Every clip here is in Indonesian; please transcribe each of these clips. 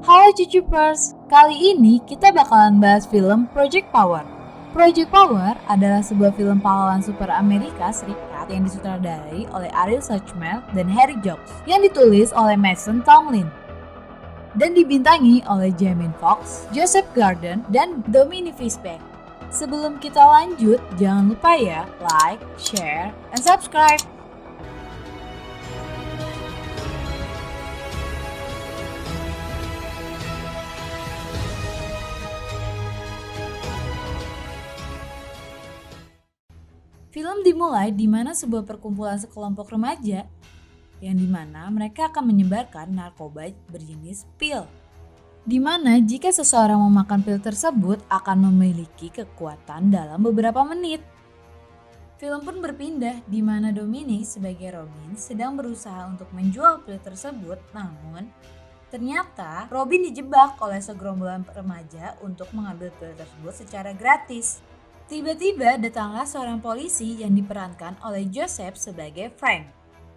Halo Cucupers, kali ini kita bakalan bahas film Project Power. Project Power adalah sebuah film pahlawan super Amerika Serikat yang disutradarai oleh Ariel Schwartzman dan Harry Jocks, yang ditulis oleh Mason Tomlin dan dibintangi oleh Jamie Foxx, Joseph Gordon, dan Dominic Fishback. Sebelum kita lanjut, jangan lupa ya like, share, and subscribe. Film dimulai di mana sebuah perkumpulan sekelompok remaja yang dimana mereka akan menyebarkan narkoba berjenis pil. Dimana jika seseorang memakan pil tersebut akan memiliki kekuatan dalam beberapa menit. Film pun berpindah di mana Dominic sebagai Robin sedang berusaha untuk menjual pil tersebut, namun ternyata Robin dijebak oleh segerombolan remaja untuk mengambil pil tersebut secara gratis. Tiba-tiba datanglah seorang polisi yang diperankan oleh Joseph sebagai Frank.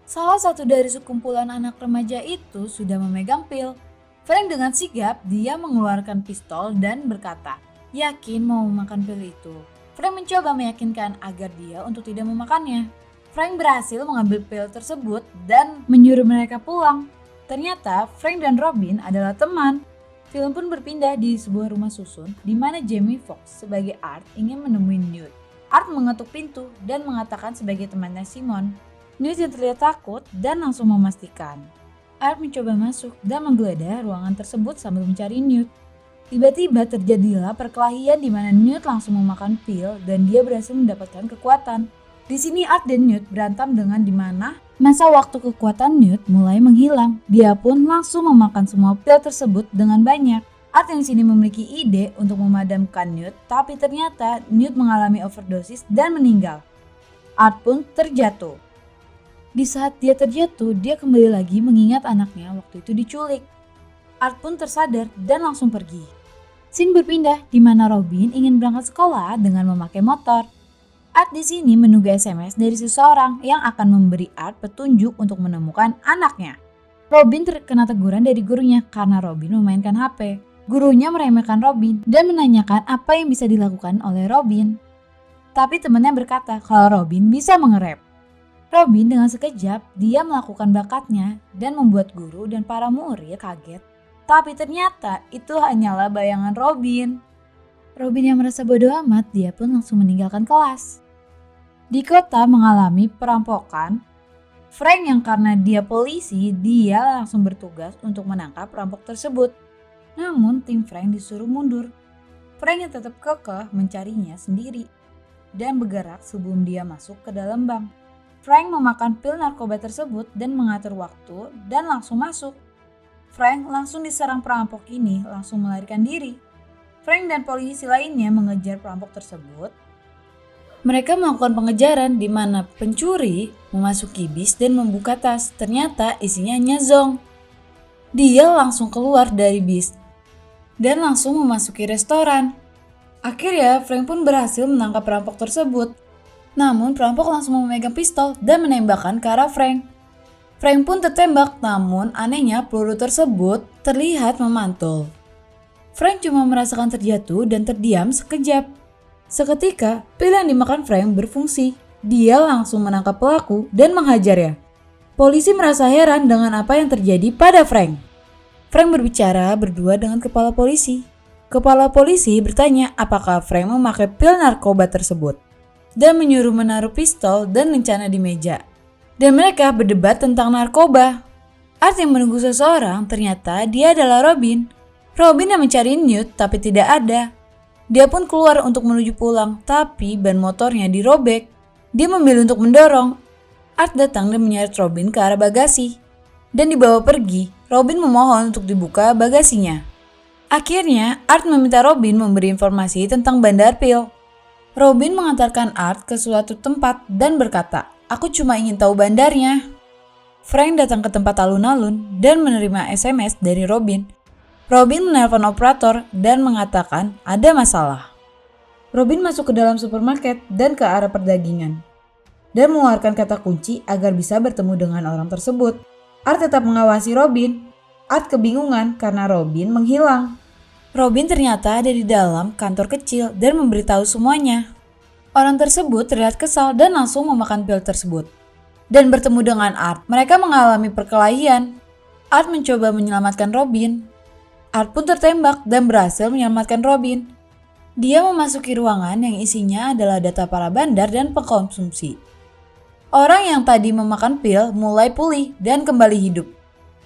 Salah satu dari sekumpulan anak remaja itu sudah memegang pil. Frank dengan sigap dia mengeluarkan pistol dan berkata, "Yakin mau memakan pil itu?" Frank mencoba meyakinkan agar dia untuk tidak memakannya. Frank berhasil mengambil pil tersebut dan menyuruh mereka pulang. Ternyata Frank dan Robin adalah teman. Film pun berpindah di sebuah rumah susun di mana Jamie Foxx sebagai Art ingin menemui Newt. Art mengetuk pintu dan mengatakan sebagai temannya Simon. Newt yang terlihat takut dan langsung memastikan. Art mencoba masuk dan menggeledah ruangan tersebut sambil mencari Newt. Tiba-tiba terjadilah perkelahian di mana Newt langsung memakan pil dan dia berhasil mendapatkan kekuatan. Di sini Art dan Newt berantem dengan di mana masa waktu kekuatan Newt mulai menghilang. Dia pun langsung memakan semua pil tersebut dengan banyak. Art yang di sini memiliki ide untuk memadamkan Newt, tapi ternyata Newt mengalami overdosis dan meninggal. Art pun terjatuh. Di saat dia terjatuh, dia kembali lagi mengingat anaknya waktu itu diculik. Art pun tersadar dan langsung pergi. Scene berpindah di mana Robin ingin berangkat sekolah dengan memakai motor. Art di sini menunggu SMS dari seseorang yang akan memberi Art petunjuk untuk menemukan anaknya. Robin terkena teguran dari gurunya karena Robin memainkan HP. Gurunya meremehkan Robin dan menanyakan apa yang bisa dilakukan oleh Robin. Tapi temannya berkata kalau Robin bisa mengerep. Robin dengan sekejap dia melakukan bakatnya dan membuat guru dan para murid kaget. Tapi ternyata itu hanyalah bayangan Robin. Robin yang merasa bodoh amat, dia pun langsung meninggalkan kelas. Di kota mengalami perampokan, Frank yang karena dia polisi, dia langsung bertugas untuk menangkap perampok tersebut. Namun tim Frank disuruh mundur. Frank yang tetap kekeh mencarinya sendiri dan bergerak sebelum dia masuk ke dalam bank. Frank memakan pil narkoba tersebut dan mengatur waktu dan langsung masuk. Frank langsung diserang perampok ini langsung melarikan diri. Frank dan polisi lainnya mengejar perampok tersebut. Mereka melakukan pengejaran di mana pencuri memasuki bis dan membuka tas. Ternyata isinya hanya Zong. Dia langsung keluar dari bis dan langsung memasuki restoran. Akhirnya Frank pun berhasil menangkap perampok tersebut. Namun perampok langsung memegang pistol dan menembakkan ke arah Frank. Frank pun tertembak, namun anehnya peluru tersebut terlihat memantul. Frank cuma merasakan terjatuh dan terdiam sekejap. Seketika, pil yang dimakan Frank berfungsi. Dia langsung menangkap pelaku dan menghajarnya. Polisi merasa heran dengan apa yang terjadi pada Frank. Frank berbicara berdua dengan kepala polisi. Kepala polisi bertanya apakah Frank memakai pil narkoba tersebut dan menyuruh menaruh pistol dan lencana di meja. Dan mereka berdebat tentang narkoba. Art yang menunggu seseorang ternyata dia adalah Robin. Robin yang mencari Newt tapi tidak ada. Dia pun keluar untuk menuju pulang, tapi ban motornya dirobek. Dia memilih untuk mendorong. Art datang dan menyeret Robin ke arah bagasi dan dibawa pergi. Robin memohon untuk dibuka bagasinya. Akhirnya Art meminta Robin memberi informasi tentang bandar pil. Robin mengantarkan Art ke suatu tempat dan berkata, "Aku cuma ingin tahu bandarnya." Frank datang ke tempat alun-alun dan menerima SMS dari Robin. Robin menelpon operator dan mengatakan ada masalah. Robin masuk ke dalam supermarket dan ke arah perdagangan dan mengeluarkan kata kunci agar bisa bertemu dengan orang tersebut. Art tetap mengawasi Robin. Art kebingungan karena Robin menghilang. Robin ternyata ada di dalam kantor kecil dan memberitahu semuanya. Orang tersebut terlihat kesal dan langsung memakan pil tersebut. Dan bertemu dengan Art, mereka mengalami perkelahian. Art mencoba menyelamatkan Robin. Art pun tertembak dan berhasil menyelamatkan Robin. Dia memasuki ruangan yang isinya adalah data para bandar dan pengkonsumsi. Orang yang tadi memakan pil mulai pulih dan kembali hidup.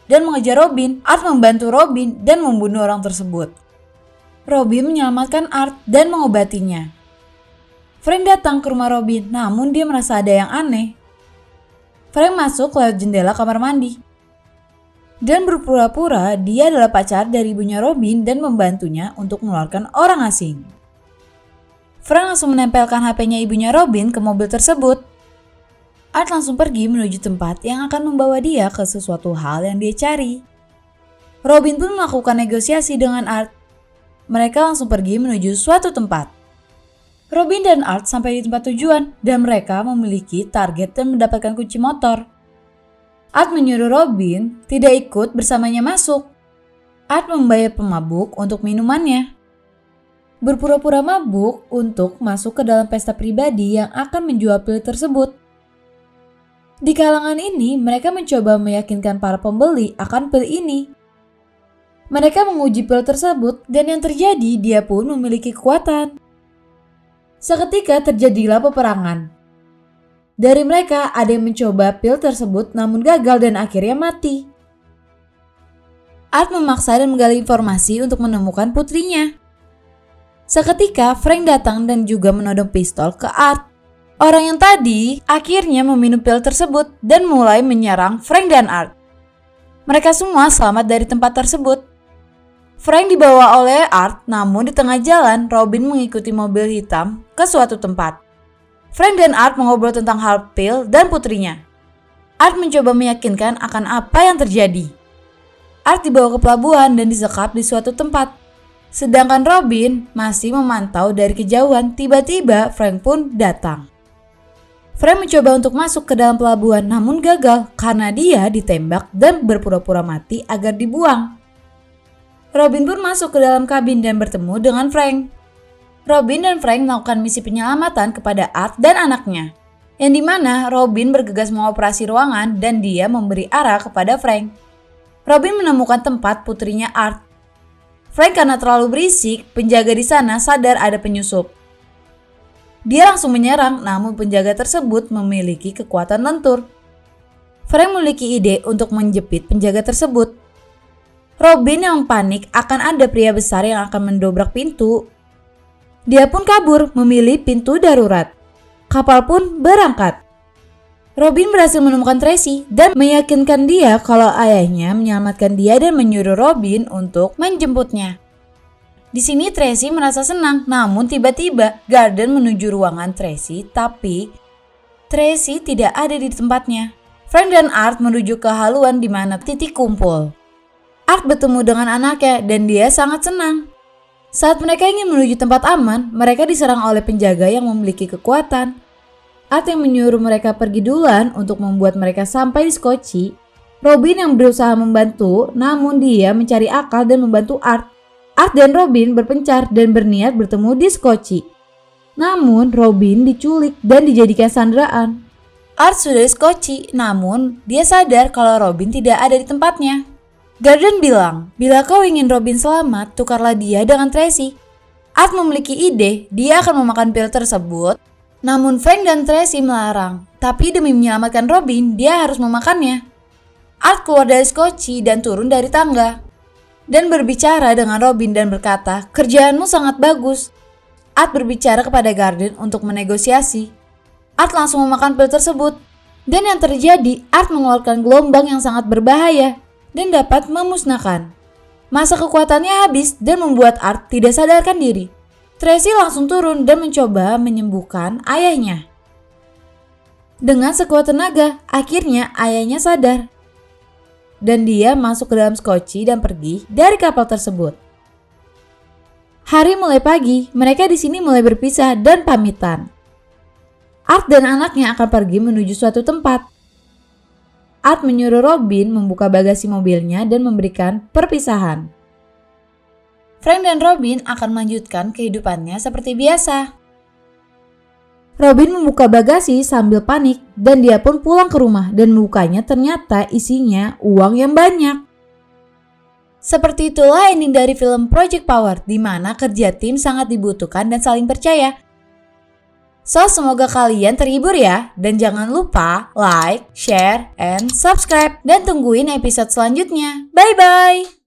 Dan mengejar Robin, Art membantu Robin dan membunuh orang tersebut. Robin menyelamatkan Art dan mengobatinya. Frank datang ke rumah Robin, namun dia merasa ada yang aneh. Frank masuk lewat jendela kamar mandi. Dan berpura-pura dia adalah pacar dari ibunya Robin dan membantunya untuk mengeluarkan orang asing. Frank langsung menempelkan HP-nya ibunya Robin ke mobil tersebut. Art langsung pergi menuju tempat yang akan membawa dia ke sesuatu hal yang dia cari. Robin pun melakukan negosiasi dengan Art. Mereka langsung pergi menuju suatu tempat. Robin dan Art sampai di tempat tujuan dan mereka memiliki target dan mendapatkan kunci motor. Art menyuruh Robin tidak ikut bersamanya masuk. Art membayar pemabuk untuk minumannya. Berpura-pura mabuk untuk masuk ke dalam pesta pribadi yang akan menjual pil tersebut. Di kalangan ini, mereka mencoba meyakinkan para pembeli akan pil ini. Mereka menguji pil tersebut dan yang terjadi dia pun memiliki kekuatan. Seketika terjadilah peperangan. Dari mereka ada yang mencoba pil tersebut namun gagal dan akhirnya mati. Art memaksa dan menggali informasi untuk menemukan putrinya. Seketika Frank datang dan juga menodong pistol ke Art. Orang yang tadi akhirnya meminum pil tersebut dan mulai menyerang Frank dan Art. Mereka semua selamat dari tempat tersebut. Frank dibawa oleh Art, namun di tengah jalan Robin mengikuti mobil hitam ke suatu tempat. Frank dan Art mengobrol tentang hal pil dan putrinya. Art mencoba meyakinkan akan apa yang terjadi. Art dibawa ke pelabuhan dan disekap di suatu tempat. Sedangkan Robin masih memantau dari kejauhan, tiba-tiba Frank pun datang. Frank mencoba untuk masuk ke dalam pelabuhan namun gagal karena dia ditembak dan berpura-pura mati agar dibuang. Robin pun masuk ke dalam kabin dan bertemu dengan Frank. Robin dan Frank melakukan misi penyelamatan kepada Art dan anaknya. Yang dimana Robin bergegas mengoperasi ruangan dan dia memberi arah kepada Frank. Robin menemukan tempat putrinya Art. Frank karena terlalu berisik, penjaga di sana sadar ada penyusup. Dia langsung menyerang, namun penjaga tersebut memiliki kekuatan lentur. Frank memiliki ide untuk menjepit penjaga tersebut. Robin yang panik akan ada pria besar yang akan mendobrak pintu. Dia pun kabur memilih pintu darurat. Kapal pun berangkat. Robin berhasil menemukan Tracy dan meyakinkan dia kalau ayahnya menyelamatkan dia dan menyuruh Robin untuk menjemputnya. Di sini Tracy merasa senang, namun tiba-tiba Garden menuju ruangan Tracy, tapi Tracy tidak ada di tempatnya. Frank dan Art menuju ke haluan di mana titik kumpul. Art bertemu dengan anaknya dan dia sangat senang. Saat mereka ingin menuju tempat aman, mereka diserang oleh penjaga yang memiliki kekuatan. Art yang menyuruh mereka pergi duluan untuk membuat mereka sampai di Skoci. Robin yang berusaha membantu, namun dia mencari akal dan membantu Art. Art dan Robin berpencar dan berniat bertemu di Skoci. Namun Robin diculik dan dijadikan sandaraan. Art sudah di Skoci, namun dia sadar kalau Robin tidak ada di tempatnya. Garden bilang, bila kau ingin Robin selamat, tukarlah dia dengan Tracy. Art memiliki ide, dia akan memakan pil tersebut. Namun Frank dan Tracy melarang, tapi demi menyelamatkan Robin, dia harus memakannya. Art keluar dari Skoci dan turun dari tangga. Dan berbicara dengan Robin dan berkata, kerjaanmu sangat bagus. Art berbicara kepada Garden untuk menegosiasi. Art langsung memakan pil tersebut. Dan yang terjadi, Art mengeluarkan gelombang yang sangat berbahaya dan dapat memusnahkan. Masa kekuatannya habis dan membuat Art tidak sadarkan diri. Tracy langsung turun dan mencoba menyembuhkan ayahnya. Dengan sekuat tenaga, akhirnya ayahnya sadar. Dan dia masuk ke dalam Skoci dan pergi dari kapal tersebut. Hari mulai pagi, mereka di sini mulai berpisah dan pamitan. Art dan anaknya akan pergi menuju suatu tempat. Art menyuruh Robin membuka bagasi mobilnya dan memberikan perpisahan. Frank dan Robin akan melanjutkan kehidupannya seperti biasa. Robin membuka bagasi sambil panik dan dia pun pulang ke rumah dan membukanya ternyata isinya uang yang banyak. Seperti itulah ending dari film Project Power di mana kerja tim sangat dibutuhkan dan saling percaya. So, semoga kalian terhibur ya. Dan jangan lupa like, share, and subscribe. Dan tungguin episode selanjutnya. Bye-bye!